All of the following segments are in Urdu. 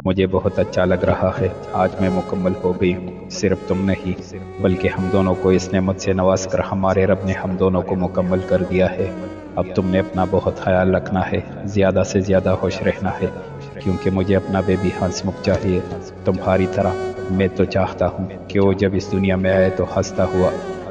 مجھے بہت اچھا لگ رہا ہے، آج میں مکمل ہو گئی ہوں۔ صرف تم نہیں بلکہ ہم دونوں کو اس نعمت سے نواز کر ہمارے رب نے ہم دونوں کو مکمل کر دیا ہے۔ اب تم نے اپنا بہت خیال رکھنا ہے، زیادہ سے زیادہ خوش رہنا ہے، کیونکہ مجھے اپنا بیبی ہنسمکھ چاہیے تمہاری طرح۔ میں تو چاہتا ہوں کہ وہ جب اس دنیا میں آئے تو ہنستا ہوا،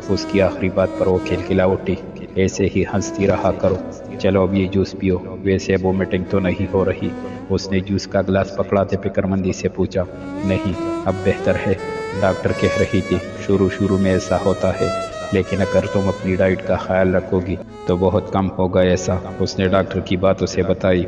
اس کی آخری بات پر وہ کھلکھلا اٹھی۔ ایسے ہی ہنستی رہا کرو۔ چلو اب یہ جوس پیو۔ ویسے اب وہ میٹنگ تو نہیں ہو رہی؟ اس نے جوس کا گلاس پکڑاتے فکر مندی سے پوچھا۔ نہیں، اب بہتر ہے، ڈاکٹر کہہ رہی تھی۔ شروع میں ایسا ہوتا ہے، لیکن اگر تم اپنی ڈائٹ کا خیال رکھو گی تو بہت کم ہوگا ایسا۔ اس نے ڈاکٹر کی بات اسے بتائی۔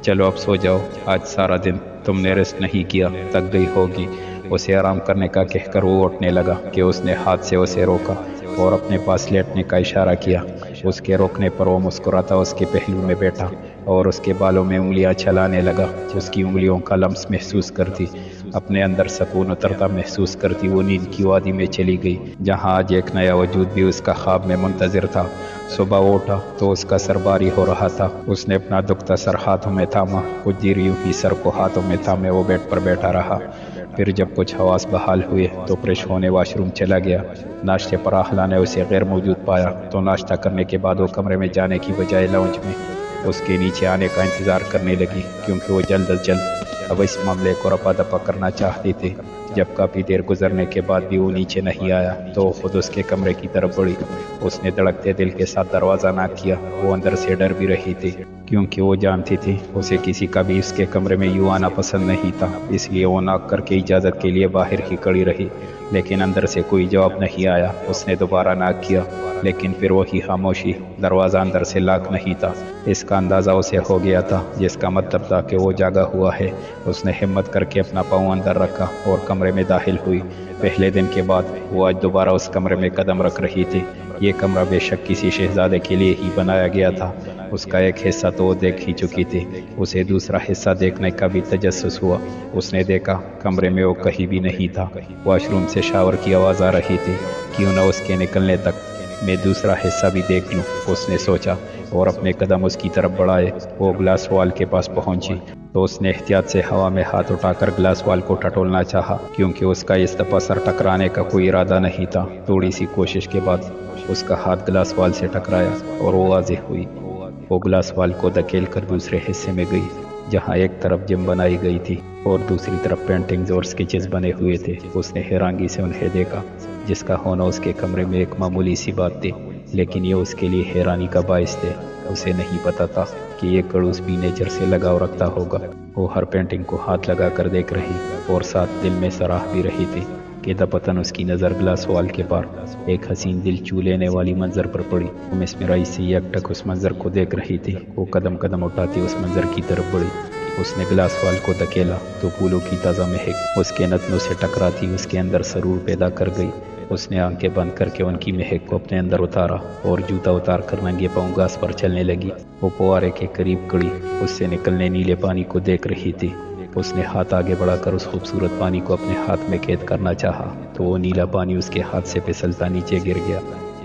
چلو اب سو جاؤ، آج سارا دن تم نے ریسٹ نہیں کیا، تک گئی ہوگی۔ اسے آرام کرنے کا کہہ کر وہ اٹھنے لگا کہ اس نے ہاتھ سے اسے روکا اور اپنے پاس لیٹنے کا اشارہ کیا۔ اس کے روکنے پر وہ مسکراتا اس کے پہلو میں بیٹھا اور اس کے بالوں میں انگلیاں چلانے لگا۔ اس کی انگلیوں کا لمس محسوس کرتی، اپنے اندر سکون اترتا محسوس کرتی وہ نیند کی وادی میں چلی گئی، جہاں آج ایک نیا وجود بھی اس کا خواب میں منتظر تھا۔ صبح وہ اٹھا تو اس کا سر بھاری ہو رہا تھا۔ اس نے اپنا دکھتا سر ہاتھوں میں تھاما، کچھ دیر یوں ہی سر کو ہاتھوں میں تھامے وہ بیڈ پر بیٹھا رہا۔ پھر جب کچھ حواس بحال ہوئے تو فریش ہونے واش روم چلا گیا۔ ناشتے پر آہلا نے اسے غیر موجود پایا تو ناشتہ کرنے کے بعد وہ کمرے میں جانے کی بجائے لاؤنج میں اس کے نیچے آنے کا انتظار کرنے لگی، کیونکہ وہ جلد از جلد اب اس معاملے کو رفع دفع کرنا چاہتی تھی۔ جب کافی دیر گزرنے کے بعد بھی وہ نیچے نہیں آیا تو وہ خود اس کے کمرے کی طرف بڑھی۔ اس نے دھڑکتے دل کے ساتھ دروازہ ناک کیا۔ وہ اندر سے ڈر بھی رہی تھی، کیونکہ وہ جانتی تھی اسے کسی کا بھی اس کے کمرے میں یوں آنا پسند نہیں تھا۔ اس لیے وہ ناک کر کے اجازت کے لیے باہر ہی کھڑی رہی، لیکن اندر سے کوئی جواب نہیں آیا۔ اس نے دوبارہ ناک کیا، لیکن پھر وہی خاموشی، دروازہ اندر سے لاک نہیں تھا۔ اس کا اندازہ اسے ہو گیا تھا، جس کا مطلب تھا کہ وہ جاگا ہوا ہے۔ اس نے ہمت کر کے اپنا پاؤں اندر رکھا اور کمرے میں داخل ہوئی۔ پہلے دن کے بعد وہ آج دوبارہ اس کمرے میں قدم رکھ رہی تھی۔ یہ کمرہ بے شک کسی شہزادے کے لیے ہی بنایا گیا تھا۔ اس کا ایک حصہ تو وہ دیکھ ہی چکی تھی، اسے دوسرا حصہ دیکھنے کا بھی تجسس ہوا۔ اس نے دیکھا کمرے میں وہ کہیں بھی نہیں تھا۔ واش روم سے شاور کی آواز آ رہی تھی، کیوں نہ اس کے نکلنے تک میں دوسرا حصہ بھی دیکھ لوں، اس نے سوچا اور اپنے قدم اس کی طرف بڑھائے۔ وہ گلاس وال کے پاس پہنچی تو اس نے احتیاط سے ہوا میں ہاتھ اٹھا کر گلاس وال کو ٹٹولنا چاہا، کیونکہ اس کا اس دفعہ سر ٹکرانے کا کوئی ارادہ نہیں تھا۔ تھوڑی سی کوشش کے بعد اس کا ہاتھ گلاس وال سے ٹکرایا اور وہ واضح ہوئی۔ وہ گلاس وال کو دھکیل کر دوسرے حصے میں گئی، جہاں ایک طرف جم بنائی گئی تھی اور دوسری طرف پینٹنگز اور سکیچز بنے ہوئے تھے۔ اس نے حیرانگی سے انہیں دیکھا، جس کا ہونا اس کے کمرے میں ایک معمولی سی بات تھی، لیکن یہ اس کے لیے حیرانی کا باعث تھے۔ اسے نہیں پتا تھا کہ یہ کڑوس بھی نیچر سے لگاؤ رکھتا ہوگا۔ وہ ہر پینٹنگ کو ہاتھ لگا کر دیکھ رہی اور ساتھ دل میں سراہ بھی رہی تھی کہ دپتن اس کی نظر گلاس وال کے پار ایک حسین دل چو لینے والی منظر پر پڑی۔ وہ مسمرائی سے یک ٹک اس منظر کو دیکھ رہی تھی۔ وہ قدم قدم اٹھاتی اس منظر کی طرف بڑھی۔ اس نے گلاس وال کو دھکیلا تو پھولوں کی تازہ مہک اس کے نتنوں سے ٹکراتی اس کے اندر سرور پیدا کر گئی۔ اس نے آنکھیں بند کر کے ان کی مہک کو اپنے اندر اتارا اور جوتا اتار کر ننگے پاؤں گھاس پر چلنے لگی۔ وہ فوارے کے قریب کھڑی اس سے نکلنے نیلے پانی کو دیکھ رہی تھی۔ اس نے ہاتھ آگے بڑھا کر اس خوبصورت پانی کو اپنے ہاتھ میں قید کرنا چاہا تو وہ نیلا پانی اس کے ہاتھ سے پھسلتا نیچے گر گیا۔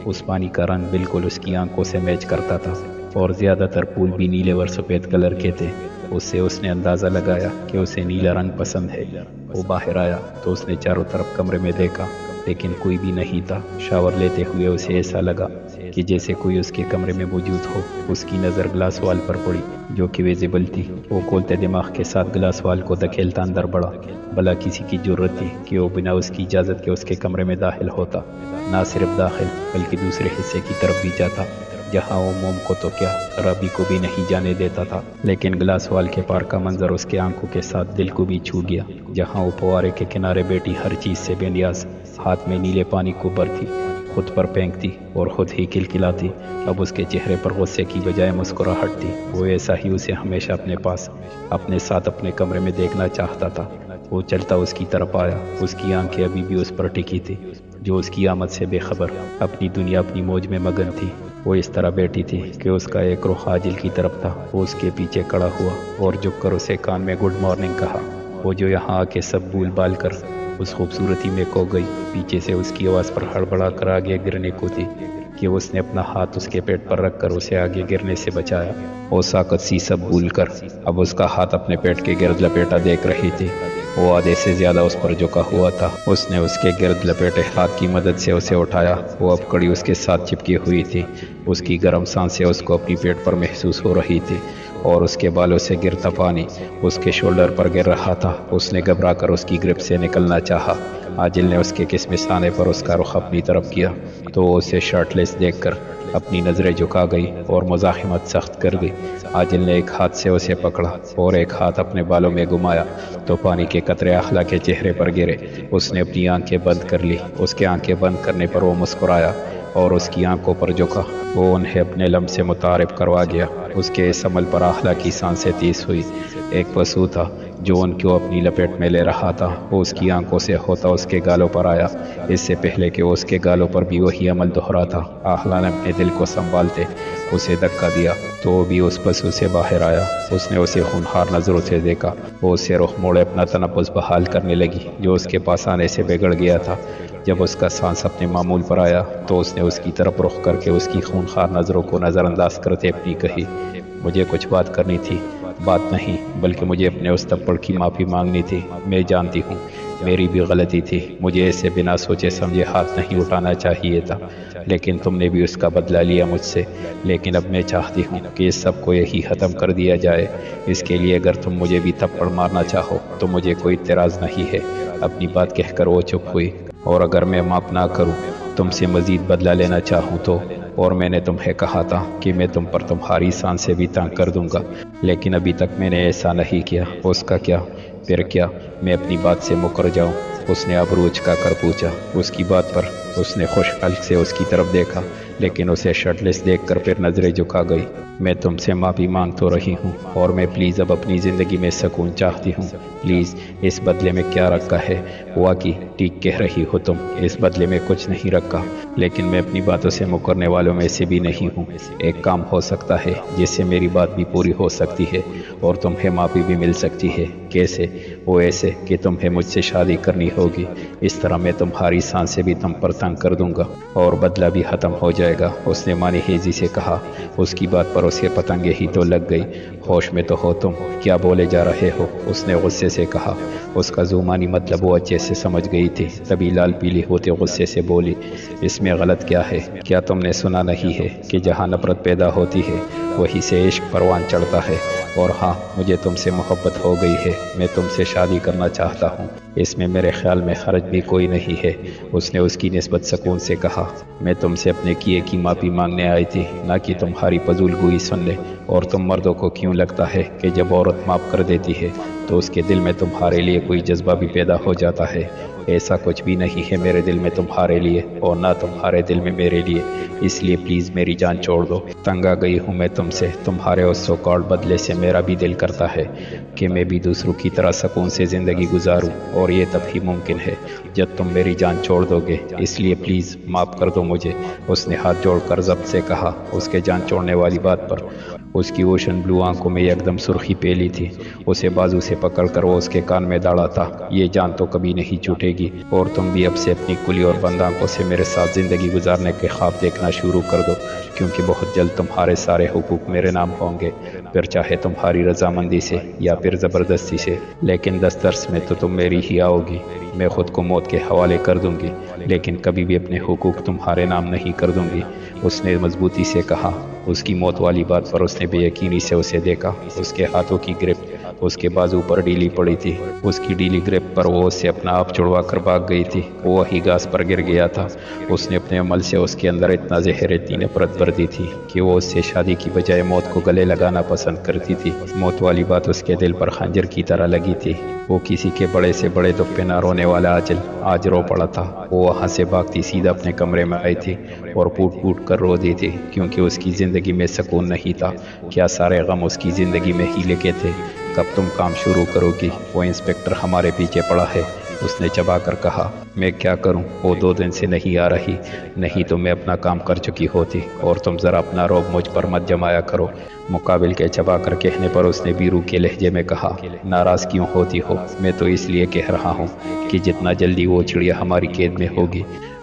اس پانی کا رنگ بالکل اس کی آنکھوں سے میچ کرتا تھا اور زیادہ تر پھول بھی نیلے اور سفید کلر کے تھے۔ اس سے اس نے اندازہ لگایا کہ اسے نیلا رنگ پسند ہے۔ وہ باہر آیا تو اس نے چاروں طرف کمرے میں دیکھا، لیکن کوئی بھی نہیں تھا۔ شاور لیتے ہوئے اسے ایسا لگا کہ جیسے کوئی اس کے کمرے میں موجود ہو۔ اس کی نظر گلاس وال پر پڑی جو کہ ویزیبل تھی۔ وہ کھولتے دماغ کے ساتھ گلاس وال کو دھکیلتا اندر بڑھا۔ بھلا کسی کی ضرورت تھی کہ وہ بنا اس کی اجازت کے اس کے کمرے میں داخل ہوتا؟ نہ صرف داخل بلکہ دوسرے حصے کی طرف بھی جاتا، جہاں وہ موم کو تو کیا ربی کو بھی نہیں جانے دیتا تھا۔ لیکن گلاس وال کے پار کا منظر اس کے آنکھوں کے ساتھ دل کو بھی چھو گیا، جہاں وہ فوارے کے کنارے بیٹھی ہر چیز سے بے نیاز ہاتھ میں نیلے پانی کو بھرتی، خود پر پھینکتی اور خود ہی کلکلاتی۔ اب اس کے چہرے پر غصے کی بجائے مسکراہٹ تھی۔ وہ ایسا ہی اسے ہمیشہ اپنے پاس، اپنے ساتھ اپنے کمرے میں دیکھنا چاہتا تھا۔ وہ چلتا اس کی طرف آیا، اس کی آنکھیں ابھی بھی اس پر ٹکی تھی، جو اس کی آمد سے بے خبر اپنی دنیا اپنی موج میں مگن تھی۔ وہ اس طرح بیٹھی تھی کہ اس کا ایک رخ عاجل کی طرف تھا۔ وہ اس کے پیچھے کھڑا ہوا اور جھک کر اسے کان میں گڈ مارننگ کہا۔ وہ جو یہاں آ کے سب بھول بال کر اس خوبصورتی میں کھو گئی، پیچھے سے اس کی آواز پر ہڑبڑا کر آگے گرنے کو تھی کہ اس نے اپنا ہاتھ اس کے پیٹ پر رکھ کر اسے آگے گرنے سے بچایا۔ وہ ساکت سی سب بھول کر اب اس کا ہاتھ اپنے پیٹ کے گرد لپیٹا دیکھ رہی تھی۔ وہ آدھے سے زیادہ اس پر جھکا ہوا تھا۔ اس نے اس کے گرد لپیٹے ہاتھ کی مدد سے اسے اٹھایا۔ وہ اب کڑی اس کے ساتھ چپکی ہوئی تھی۔ اس کی گرم سانسیں اس کو اپنی پیٹ پر محسوس ہو رہی تھی اور اس کے بالوں سے گرتا پانی اس کے شولڈر پر گر رہا تھا۔ اس نے گھبرا کر اس کی گرپ سے نکلنا چاہا۔ عاجل نے اس کے کسمسانے پر اس کا رخ اپنی طرف کیا تو وہ اسے شرٹ لیس دیکھ کر اپنی نظریں جھکا گئی اور مزاحمت سخت کر گئی۔ عاجل نے ایک ہاتھ سے اسے پکڑا اور ایک ہاتھ اپنے بالوں میں گھمایا تو پانی کے قطرے اخلا کے چہرے پر گرے۔ اس نے اپنی آنکھیں بند کر لی۔ اس کے آنکھیں بند کرنے پر وہ مسکرایا اور اس کی آنکھوں پر جھکا۔ وہ انہیں اپنے لمس سے متعارف کروا گیا۔ اس کے اس عمل پر اخلا کی سانسیں تیز ہوئی۔ ایک پسو تھا جو ان کو اپنی لپیٹ میں لے رہا تھا۔ وہ اس کی آنکھوں سے ہوتا اس کے گالوں پر آیا۔ اس سے پہلے کہ وہ اس کے گالوں پر بھی وہی عمل دہراتا، اخلا نے اپنے دل کو سنبھالتے اسے دھکا دیا تو وہ بھی اس پسو سے باہر آیا۔ اس نے اسے خونخوار نظروں سے دیکھا۔ وہ اسے رخ موڑے اپنا تنفس بحال کرنے لگی جو اس کے پاس آنے سے بگڑ گیا تھا۔ جب اس کا سانس اپنے معمول پر آیا تو اس نے اس کی طرف رخ کر کے اس کی خونخوار نظروں کو نظر انداز کرتے اپنی کہی، مجھے کچھ بات کرنی تھی۔ بات نہیں بلکہ مجھے اپنے اس تھپڑ کی معافی مانگنی تھی۔ میں جانتی ہوں میری بھی غلطی تھی، مجھے اسے بنا سوچے سمجھے ہاتھ نہیں اٹھانا چاہیے تھا، لیکن تم نے بھی اس کا بدلہ لیا مجھ سے۔ لیکن اب میں چاہتی ہوں کہ اس سب کو یہی ختم کر دیا جائے۔ اس کے لیے اگر تم مجھے بھی تھپڑ مارنا چاہو تو مجھے کوئی اعتراض نہیں ہے۔ اپنی بات کہہ کر وہ چپ ہوئی۔ اور اگر میں معاف نہ کروں، تم سے مزید بدلہ لینا چاہوں تو، اور میں نے تمہیں کہا تھا کہ میں تم پر تمہاری سانسیں بھی تنگ کر دوں گا، لیکن ابھی تک میں نے ایسا نہیں کیا۔ اس کا کیا؟ پھر کیا میں اپنی بات سے مکر جاؤں؟ اس نے ابرو اچکا کر پوچھا۔ اس کی بات پر اس نے خوش حلق سے اس کی طرف دیکھا، لیکن اسے شرٹ لیس دیکھ کر پھر نظریں جھکا گئی۔ میں تم سے معافی مانگ تو رہی ہوں، اور میں پلیز اب اپنی زندگی میں سکون چاہتی ہوں۔ پلیز اس بدلے میں کیا رکھا ہے؟ واقعی ٹھیک کہہ رہی ہو تم، اس بدلے میں کچھ نہیں رکھا، لیکن میں اپنی باتوں سے مکرنے والوں میں سے بھی نہیں ہوں۔ ایک کام ہو سکتا ہے جس سے میری بات بھی پوری ہو سکتی ہے اور تمہیں معافی بھی مل سکتی ہے۔ کیسے؟ وہ ایسے کہ تمہیں مجھ سے شادی کرنی ہوگی۔ اس طرح میں تمہاری سانسیں بھی تم پر تنگ کر دوں گا اور بدلہ بھی ختم ہو جائے گا۔ اس نے معنی خیزی سے کہا۔ اس کی بات پر اسے پتنگیں ہی تو لگ گئی۔ ہوش میں تو ہو تم، کیا بولے جا رہے ہو؟ اس نے غصے سے کہا۔ اس کا زبانی مطلب وہ اچھے سے سمجھ گئی تھی، تبھی لال پیلی ہوتے غصے سے بولی، اس میں غلط کیا ہے؟ کیا تم نے سنا نہیں ہے کہ جہاں نفرت پیدا ہوتی ہے وہیں سے عشق پروان چڑھتا ہے؟ اور ہاں، مجھے تم سے محبت ہو گئی ہے، میں تم سے شادی کرنا چاہتا ہوں۔ اس میں میرے خیال میں حرج بھی کوئی نہیں ہے۔ اس نے اس کی نسبت سکون سے کہا۔ میں تم سے اپنے کیے کی معافی مانگنے آئی تھی، نہ کہ تمہاری فضول گوئی سننے۔ اور تم مردوں کو کیوں لگتا ہے کہ جب عورت معاف کر دیتی ہے تو اس کے دل میں تمہارے لیے کوئی جذبہ بھی پیدا ہو جاتا ہے؟ ایسا کچھ بھی نہیں ہے میرے دل میں تمہارے لیے، اور نہ تمہارے دل میں میرے لیے۔ اس لیے پلیز میری جان چھوڑ دو۔ تنگ آ گئی ہوں میں تم سے۔ تمہارے اس سو کالڈ بدلے سے میرا بھی دل کرتا ہے کہ میں بھی دوسروں کی طرح سکون سے زندگی گزاروں، اور یہ تب ہی ممکن ہے جب تم میری جان چھوڑ دو گے۔ اس لیے پلیز معاف کر دو مجھے۔ اس نے ہاتھ جوڑ کر ضبط سے کہا۔ اس کے جان چھوڑنے والی بات پر اس کی اوشن بلو آنکھوں میں ایک دم سرخی پیلی تھی۔ اسے بازو سے پکڑ کر وہ اس کے کان میں داڑا تھا، یہ جان تو کبھی نہیں چھوٹے گی، اور تم بھی اب سے اپنی کھلی اور بند آنکھوں سے میرے ساتھ زندگی گزارنے کے خواب دیکھنا شروع کر دو، کیونکہ بہت جلد تمہارے سارے حقوق میرے نام ہوں گے، پھر چاہے تمہاری رضامندی سے یا پھر زبردستی سے، لیکن دسترس میں تو تم میری ہی آؤ گی۔ میں خود کو موت کے حوالے کر دوں گی، لیکن کبھی بھی اپنے حقوق تمہارے نام نہیں کر دوں گی۔ اس نے مضبوطی سے کہا۔ اس کی موت والی بات پر اس نے بے یقینی سے اسے دیکھا۔ اس کے ہاتھوں کی گرپ اس کے بازو پر ڈیلی پڑی تھی۔ اس کی ڈیلی گرپ پر وہ اسے اپنا آپ چھڑوا کر بھاگ گئی تھی۔ وہ وہی گھاس پر گر گیا تھا۔ اس نے اپنے عمل سے اس کے اندر اتنا زہر، اتنی نفرت بھر دی تھی کہ وہ اس سے شادی کی بجائے موت کو گلے لگانا پسند کرتی تھی۔ موت والی بات اس کے دل پر خنجر کی طرح لگی تھی۔ وہ کسی کے بڑے سے بڑے دکھ پہ نہ رونے والا عاجل آج رو پڑا تھا۔ وہ وہاں سے بھاگتی سیدھا اپنے کمرے میں آئی تھی اور پوٹ پوٹ کر رو دی تھی، کیونکہ اس کی زندگی میں سکون نہیں تھا۔ کیا سارے غم اس کی زندگی میں ہی لکھے تھے؟ کب تم کام شروع کرو گی؟ وہ انسپکٹر ہمارے پیچھے پڑا ہے، اس نے چبا کر کہا۔ میں کیا کروں؟ وہ 2 دن سے نہیں آ رہی، نہیں تو میں اپنا کام کر چکی ہوتی۔ اور تم ذرا اپنا روب مجھ پر مت جمایا کرو۔ مقابل کے چبا کر کہنے پر اس نے بیرو کے لہجے میں کہا، ناراض کیوں ہوتی ہو؟ میں تو اس لیے کہہ رہا ہوں کہ جتنا جلدی وہ چڑیا ہماری قید میں ہوگی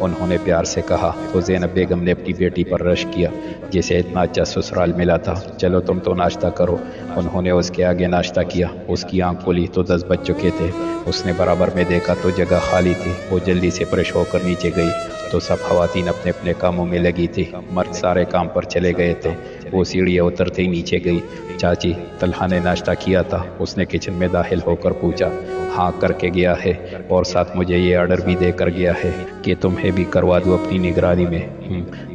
انہوں نے پیار سے کہا تو زینب بیگم نے اپنی بیٹی پر رش کیا جسے اتنا اچھا سسرال ملا تھا۔ چلو تم تو ناشتہ کرو۔ انہوں نے اس کے آگے ناشتہ کیا۔ اس کی آنکھ کھلی تو 10 بج چکے تھے۔ اس نے برابر میں دیکھا تو جگہ خالی تھی۔ وہ جلدی سے فریش ہو کر نیچے گئی تو سب خواتین اپنے اپنے کاموں میں لگی تھی۔ مرد سارے کام پر چلے گئے تھے۔ وہ سیڑھیاں اترتے ہی نیچے گئی۔ چاچی، طلحہ نے ناشتہ کیا تھا؟ اس نے کچن میں داخل ہو کر پوچھا۔ ہاں کر کے گیا ہے، اور ساتھ مجھے یہ آرڈر بھی دے کر گیا ہے کہ تمہیں بھی کروا دو اپنی نگرانی میں۔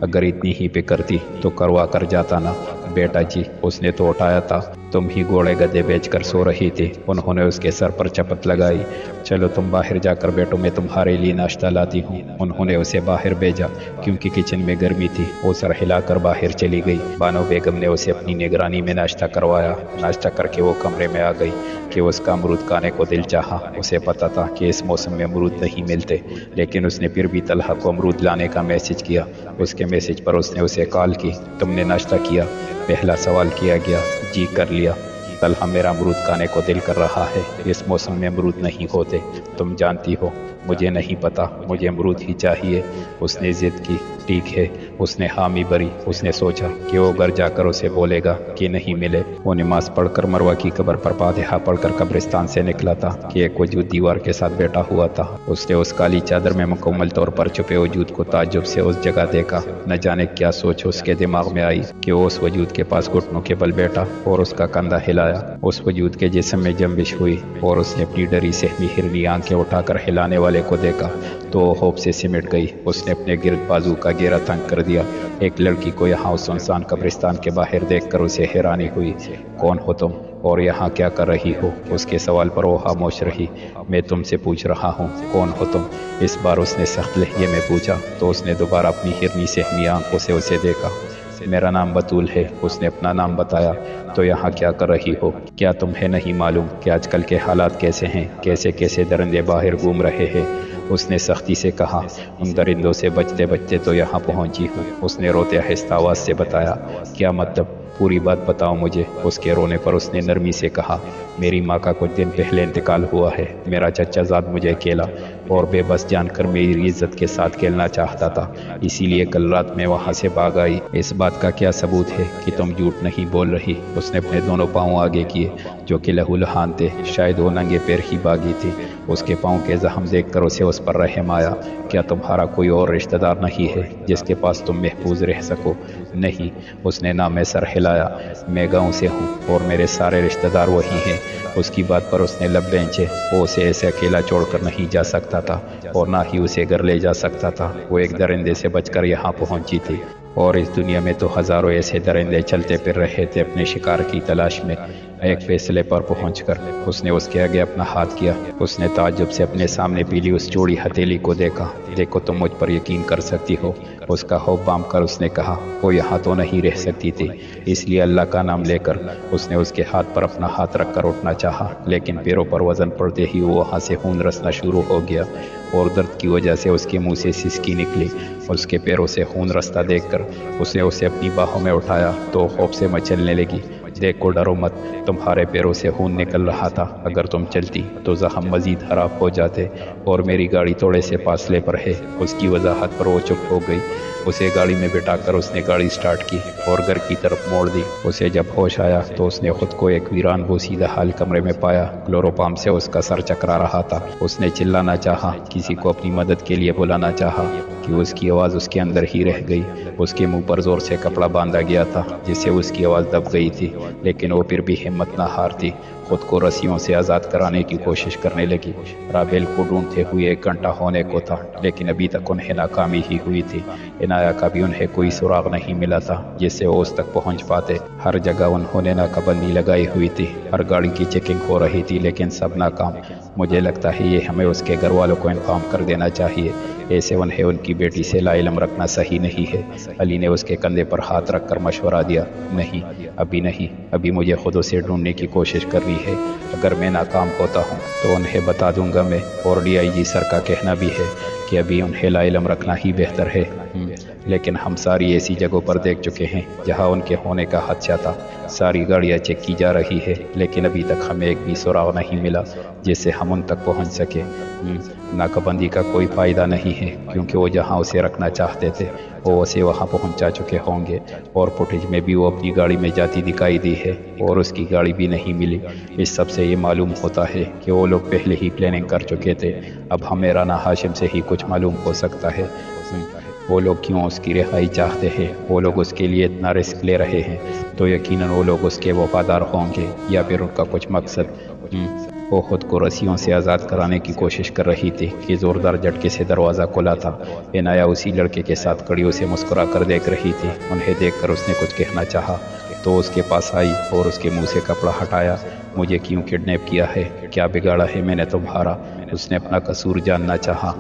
اگر اتنی ہی پہ کرتی تو کروا کر جاتا نا بیٹا جی، اس نے تو اٹھایا تھا، تم ہی گھوڑے گدے بیچ کر سو رہی تھی۔ انہوں نے اس کے سر پر چپت لگائی۔ چلو تم باہر جا کر بیٹھو، میں تمہارے لیے ناشتہ لاتی ہوں۔ انہوں نے اسے باہر بھیجا کیونکہ کچن میں گرمی تھی۔ وہ سر ہلا کر باہر چلی گئی۔ بانو بیگم نے اسے اپنی نگرانی میں ناشتہ کروایا۔ ناشتہ کر کے وہ کمرے میں آ گئی کہ اس کا امرود کھانے کو دل چاہا۔ اسے پتا تھا کہ اس موسم میں امرود نہیں ملتے، لیکن اس نے پھر بھی طلحہ کو امرود لانے کا میسج کیا۔ اس کے میسج پر اس نے اسے کال کی۔ تم نے ناشتہ کیا؟ پہلا سوال کیا گیا۔ جی کر لیا۔ طلحہ، میرا امرود کھانے کو دل کر رہا ہے۔ اس موسم میں امرود نہیں ہوتے، تم جانتی ہو۔ مجھے نہیں پتا، مجھے امرود ہی چاہیے۔ اس نے ضد کی۔ ٹھیک ہے، اس نے حامی بھری۔ اس نے سوچا کہ وہ گھر جا کر اسے بولے گا کہ نہیں ملے۔ وہ نماز پڑھ کر مروہ کی قبر پر فاتحہ پڑھ کر قبرستان سے نکلا تھا کہ ایک وجود دیوار کے ساتھ بیٹھا ہوا تھا۔ اس نے اس کالی چادر میں مکمل طور پر چھپے وجود کو تعجب سے اس جگہ دیکھا۔ نہ جانے کیا سوچ اس کے دماغ میں آئی کہ وہ اس وجود کے پاس گھٹنوں کے بل بیٹھا اور اس کا کندھا ہلایا۔ اس وجود کے جسم میں جنبش ہوئی اور اس نے اپنی ڈری سہمی ہرنی آنکھیں اٹھا کر ہلانے والے کو دیکھا تو وہ خوف سے سمٹ گئی۔ اس نے اپنے گرد بازو کا گھیرا تنگ کر دیا۔ ایک لڑکی کو یہاں اس سنسان قبرستان کے باہر دیکھ کر اسے حیرانی ہوئی۔ کون ہو تم اور یہاں کیا کر رہی ہو؟ اس کے سوال پر وہ خاموش رہی۔ میں تم سے پوچھ رہا ہوں، کون ہو تم؟ اس بار اس نے سخت لہجے میں پوچھا تو اس نے دوبارہ اپنی ہرنی سہمی آنکھوں سے اسے دیکھا۔ میرا نام بطول ہے۔ اس نے اپنا نام بتایا۔ تو یہاں کیا کر رہی ہو؟ کیا تمہیں نہیں معلوم کہ آج کل کے حالات کیسے ہیں؟ کیسے کیسے درندے باہر گھوم رہے ہیں؟ اس نے سختی سے کہا۔ ان درندوں سے بچتے بچتے تو یہاں پہنچی ہوں۔ اس نے روتے آہستہ آواز سے بتایا۔ کیا مطلب؟ پوری بات بتاؤ مجھے۔ اس کے رونے پر اس نے نرمی سے کہا۔ میری ماں کا کچھ دن پہلے انتقال ہوا ہے۔ میرا چچا زاد مجھے اکیلا اور بے بس جان کر میری عزت کے ساتھ کھیلنا چاہتا تھا، اسی لیے کل رات میں وہاں سے بھاگ آئی۔ اس بات کا کیا ثبوت ہے کہ تم جھوٹ نہیں بول رہی؟ اس نے اپنے دونوں پاؤں آگے کیے جو کہ لہو لہان تھے، شاید وہ ننگے پیر ہی بھاگی تھی۔ اس کے پاؤں کے زخم دیکھ کر اسے اس پر رحم آیا۔ کیا تمہارا کوئی اور رشتہ دار نہیں ہے جس کے پاس تم محفوظ رہ سکو؟ نہیں، اس نے نام میں سر ہلایا۔ میں گاؤں سے ہوں اور میرے سارے رشتہ دار وہی ہیں۔ اس کی بات پر اس نے لب بینچے۔ وہ اسے ایسے اکیلا چھوڑ کر نہیں جا سکتا تھا اور نہ ہی اسے گھر لے جا سکتا تھا۔ وہ ایک درندے سے بچ کر یہاں پہنچی تھی اور اس دنیا میں تو ہزاروں ایسے درندے چلتے پھر رہے تھے اپنے شکار کی تلاش میں۔ ایک فیصلے پر پہنچ کر اس نے اس کے آگے اپنا ہاتھ کیا۔ اس نے تعجب سے اپنے سامنے پیلی اس چوڑی ہتھیلی کو دیکھا۔ دیکھو تم مجھ پر یقین کر سکتی ہو؟ اس کا خوف بام کر اس نے کہا۔ وہ یہاں تو نہیں رہ سکتی تھی، اس لیے اللہ کا نام لے کر اس نے اس کے ہاتھ پر اپنا ہاتھ رکھ کر اٹھنا چاہا، لیکن پیروں پر وزن پڑتے ہی وہ وہاں سے خون رسنا شروع ہو گیا اور درد کی وجہ سے اس کے منہ سے سسکی نکلی۔ اس کے پیروں سے خون رستا دیکھ کر اس نے اسے اپنی باہوں میں اٹھایا تو خوف سے مچلنے لگی۔ دیکھو ڈرو مت، تمہارے پیروں سے خون نکل رہا تھا، اگر تم چلتی تو زخم مزید خراب ہو جاتے اور میری گاڑی تھوڑے سے فاصلے پر ہے۔ اس کی وضاحت پر وہ چپ ہو گئی۔ اسے گاڑی میں بٹھا کر اس نے گاڑی سٹارٹ کی اور گھر کی طرف موڑ دی۔ اسے جب ہوش آیا تو اس نے خود کو ایک ویران بوسیدہ حال کمرے میں پایا۔ کلوروفارم سے اس کا سر چکرا رہا تھا۔ اس نے چلانا چاہا، کسی کو اپنی مدد کے لیے بلانا چاہا کہ اس کی آواز اس کے اندر ہی رہ گئی۔ اس کے منہ پر زور سے کپڑا باندھا گیا تھا جس سے اس کی آواز دب گئی تھی، لیکن وہ پھر بھی ہمت نہ ہارتی۔ خود کو رسیوں سے آزاد کرانے کی کوشش کرنے لگی۔ رابیل کو ڈھونڈتے ہوئے 1 گھنٹہ ہونے کو تھا، لیکن ابھی تک انہیں ناکامی ہی ہوئی تھی۔ عنایہ کا بھی انہیں کوئی سراغ نہیں ملا تھا جس سے وہ اس تک پہنچ پاتے۔ ہر جگہ انہوں نے ناکہ بندی لگائی ہوئی تھی، ہر گاڑی کی چیکنگ ہو رہی تھی، لیکن سب ناکام۔ مجھے لگتا ہے یہ ہمیں اس کے گھر والوں کو انفارم کر دینا چاہیے۔ ایسے انہیں ان کی بیٹی سے لا علم رکھنا صحیح نہیں ہے۔ علی نے اس کے کندھے پر ہاتھ رکھ کر مشورہ دیا۔ نہیں، ابھی نہیں، ابھی مجھے خود اسے ڈھونڈنے کی کوشش کرنی ہے۔ اگر میں ناکام ہوتا ہوں تو انہیں بتا دوں گا میں، اور DIG سر کا کہنا بھی ہے کہ ابھی انہیں لا علم رکھنا ہی بہتر ہے۔ لیکن ہم ساری ایسی جگہوں پر دیکھ چکے ہیں جہاں ان کے ہونے کا خدشہ تھا۔ ساری گاڑیاں چیک کی جا رہی ہے لیکن ابھی تک ہمیں ایک بھی سراغ نہیں ملا جس سے ہم ان تک پہنچ سکے۔ ناکہ بندی کا کوئی فائدہ نہیں ہے کیونکہ وہ جہاں اسے رکھنا چاہتے تھے وہ اسے وہاں پہنچا چکے ہوں گے، اور فوٹیج میں بھی وہ اپنی گاڑی میں جاتی دکھائی دی ہے اور اس کی گاڑی بھی نہیں ملی۔ اس سب سے یہ معلوم ہوتا ہے کہ وہ لوگ پہلے ہی پلاننگ کر چکے تھے۔ اب ہمیں رانا ہاشم سے ہی کچھ معلوم ہو سکتا ہے، وہ لوگ کیوں اس کی رہائی چاہتے ہیں، وہ لوگ اس کے لیے اتنا رسک لے رہے ہیں، تو یقیناً وہ لوگ اس کے وفادار ہوں گے یا پھر ان کا کچھ مقصد۔ وہ خود کو رسیوں سے آزاد کرانے کی کوشش کر رہی تھی کہ زوردار جھٹکے سے دروازہ کھلا تھا۔ عنایا اسی لڑکے کے ساتھ کھڑی اسے مسکرا کر دیکھ رہی تھی۔ انہیں دیکھ کر اس نے کچھ کہنا چاہا تو اس کے پاس آئی اور اس کے منہ سے کپڑا ہٹایا۔ مجھے کیوں کڈنیپ کیا ہے؟ کیا بگاڑا ہے میں نے تمہارا؟ اس نے اپنا قصور جاننا چاہا۔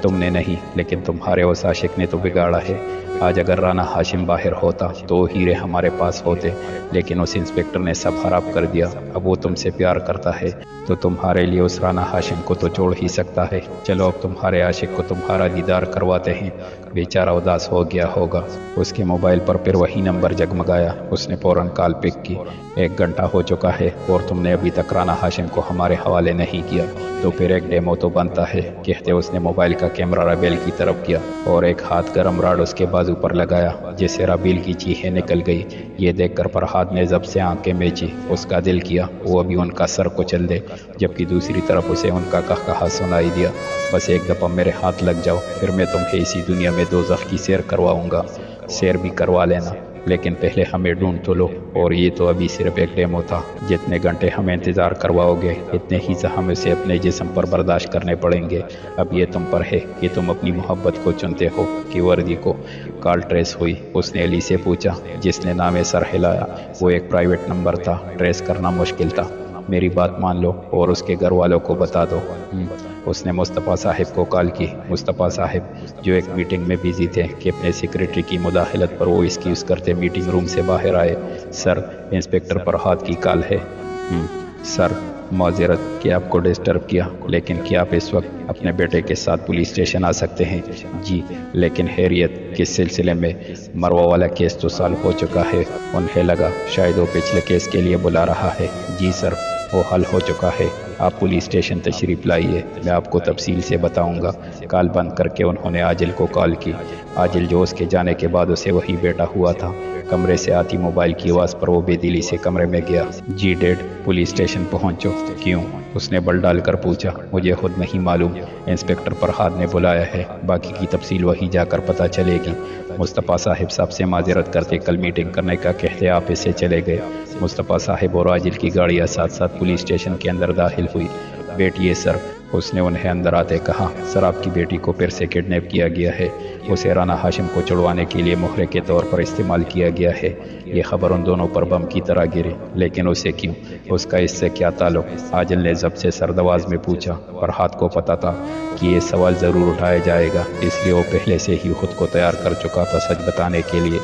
تم نے نہیں، لیکن تمہارے اس عاشق نے تو بگاڑا ہے۔ آج اگر رانا ہاشم باہر ہوتا تو وہ ہیرے ہمارے پاس ہوتے، لیکن اس انسپیکٹر نے سب خراب کر دیا۔ اب وہ تم سے پیار کرتا ہے تو تمہارے لیے اس رانا ہاشم کو تو چھوڑ ہی سکتا ہے۔ چلو اب تمہارے عاشق کو تمہارا دیدار کرواتے ہیں۔ بیچارہ اداس ہو گیا ہوگا۔ اس کے موبائل پر پھر وہی نمبر جگمگایا۔ اس نے فوراً کال پک کی۔ 1 گھنٹہ ہو چکا ہے اور تم نے ابھی تک رانا ہاشم کو ہمارے حوالے نہیں کیا، تو پھر ایک ڈیمو تو بنتا ہے۔ کہتے اس نے موبائل کا کیمرہ رابیل کی طرف کیا اور ایک ہاتھ گرم راڈ اس کے بازو پر لگایا جس سے رابیل کی چیخیں نکل گئی۔ یہ دیکھ کر فرحاد نے ضبط سے آنکھیں میچی۔ اس کا دل کیا وہ ابھی ان کا سر کچل دے، جبکہ دوسری طرف اسے ان کا قہقہا سنائی دیا۔ بس ایک دفعہ میرے ہاتھ لگ جاؤ، پھر میں تمہیں اسی دنیا میں دوزخ کی سیر کرواؤں گا۔ سیر بھی کروا لینا، لیکن پہلے ہمیں ڈھونڈ تو لو۔ اور یہ تو ابھی صرف ایک ڈیمو تھا۔ جتنے گھنٹے ہمیں انتظار کرواؤ گے اتنے ہی زخم اسے اپنے جسم پر برداشت کرنے پڑیں گے۔ اب یہ تم پر ہے کہ تم اپنی محبت کو چنتے ہو کہ وردی کو۔ کال ٹریس ہوئی؟ اس نے علی سے پوچھا جس نے نام سر ہلایا۔ وہ ایک پرائیویٹ نمبر تھا، ٹریس کرنا مشکل تھا۔ میری بات مان لو اور اس کے گھر والوں کو بتا دو۔ اس نے مصطفیٰ صاحب کو کال کی۔ مصطفیٰ صاحب جو ایک میٹنگ میں بیزی تھے کہ اپنے سیکریٹری کی مداخلت پر وہ ایکسکیوز کرتے میٹنگ روم سے باہر آئے۔ سر، انسپیکٹر فرحاد کی کال ہے۔ سر، معذرت کہ آپ کو ڈسٹرب کیا، لیکن کیا آپ اس وقت اپنے بیٹے کے ساتھ پولیس اسٹیشن آ سکتے ہیں؟ جی، لیکن خیریت کس سلسلے میں؟ مروہ والا کیس تو سالو ہو چکا ہے۔ انہیں لگا شاید وہ پچھلے کیس کے لیے بلا رہا ہے۔ جی سر، وہ حل ہو چکا ہے۔ آپ پولیس اسٹیشن تشریف لائیے، میں آپ کو تفصیل سے بتاؤں گا۔ کال بند کر کے انہوں نے عاجل کو کال کی۔ عاجل جو اس کے جانے کے بعد اسے وہی بیٹھا ہوا تھا۔ کمرے سے آتی موبائل کی آواز پر وہ بے دلی سے کمرے میں گیا۔ جی ڈیڈ، پولیس اسٹیشن پہنچو۔ کیوں؟ اس نے بل ڈال کر پوچھا۔ مجھے خود نہیں معلوم، انسپیکٹر فرحاد نے بلایا ہے، باقی کی تفصیل وہیں جا کر پتہ چلے گی۔ مصطفیٰ صاحب سے معذرت کرتے کل میٹنگ کرنے کا کہتے آفس سے چلے گئے۔ مصطفیٰ صاحب اور عاجل کی گاڑیاں ساتھ ساتھ پولیس اسٹیشن کے اندر داخل ہوئی۔ بیٹھیے سر، اس نے انہیں اندر آتے کہا۔ سر، آپ کی بیٹی کو پھر سے کڈنیپ کیا گیا ہے۔ اسے رانا ہاشم کو چھڑوانے کے لیے مہرے کے طور پر استعمال کیا گیا ہے۔ یہ خبر ان دونوں پر بم کی طرح گری، لیکن اسے کیوں؟ اس کا اس سے کیا تعلق؟ عاجل نے ضبط سے سردواز میں پوچھا۔ فرحاد کو پتا تھا کہ یہ سوال ضرور اٹھایا جائے گا، اس لیے وہ پہلے سے ہی خود کو تیار کر چکا تھا سچ بتانے کے لیے۔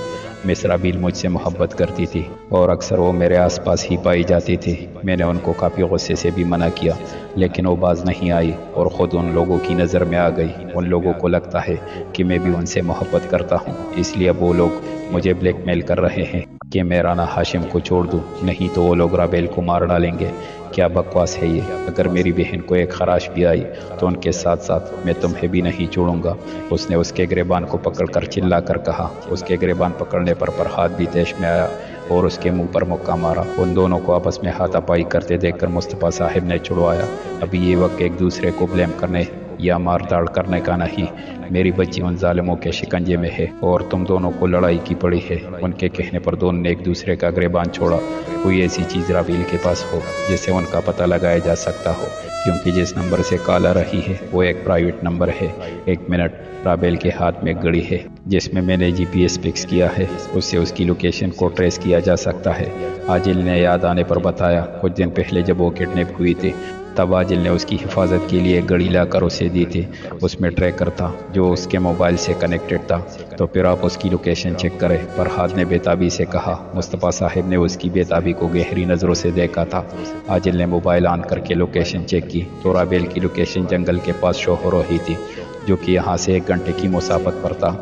مس رابیل مجھ سے محبت کرتی تھی اور اکثر وہ میرے آس پاس ہی پائی جاتی تھی۔ میں نے ان کو کافی غصے سے بھی منع کیا، لیکن وہ باز نہیں آئی اور خود ان لوگوں کی نظر میں آ گئی۔ ان لوگوں کو لگتا ہے کہ میں بھی ان سے محبت کرتا ہوں، اس لیے اب وہ لوگ مجھے بلیک میل کر رہے ہیں کہ میں رانا ہاشم کو چھوڑ دوں، نہیں تو وہ لوگ رابیل کو مار ڈالیں گے۔ کیا بکواس ہے یہ؟ اگر میری بہن کو ایک خراش بھی آئی تو ان کے ساتھ ساتھ میں تمہیں بھی نہیں چھوڑوں گا۔ اس نے اس کے گریبان کو پکڑ کر چلا کر کہا۔ اس کے گریبان پکڑنے پر فرحاد بھی تیش میں آیا اور اس کے منہ پر مکہ مارا۔ ان دونوں کو آپس میں ہاتھا پائی کرتے دیکھ کر مصطفیٰ صاحب نے چھڑوایا۔ ابھی یہ وقت ایک دوسرے کو بلیم کرنے یا مار داڑ کرنے کا نہیں۔ میری بچی ان ظالموں کے شکنجے میں ہے اور تم دونوں کو لڑائی کی پڑی ہے۔ ان کے کہنے پر دونوں نے ایک دوسرے کا گریبان چھوڑا۔ کوئی ایسی چیز رابیل کے پاس ہو جس سے ان کا پتہ لگایا جا سکتا ہو، کیونکہ جس نمبر سے کال آ رہی ہے وہ ایک پرائیویٹ نمبر ہے۔ 1 منٹ، رابیل کے ہاتھ میں ایک گھڑی ہے جس میں نے GPS فکس کیا ہے، اس سے اس کی لوکیشن کو ٹریس کیا جا سکتا ہے۔ عاجل نے یاد آنے پر بتایا کچھ دن پہلے جب وہ کڈنیپ ہوئی تھی تب عاجل نے اس کی حفاظت کے لیے ایک گھڑی لا کر اسے دی تھی۔ اس میں ٹریکر تھا جو اس کے موبائل سے کنیکٹڈ تھا، تو پھر آپ اس کی لوکیشن چیک کریں۔ فرحاد نے بےتابی سے کہا۔ مصطفیٰ صاحب نے اس کی بےتابی کو گہری نظروں سے دیکھا تھا۔ عاجل نے موبائل آن کر کے لوکیشن چیک کی تو رابیل کی لوکیشن جنگل کے پاس شو ہو رہی تھی، جو کہ یہاں سے 1 گھنٹے کی مسافت پر تھا۔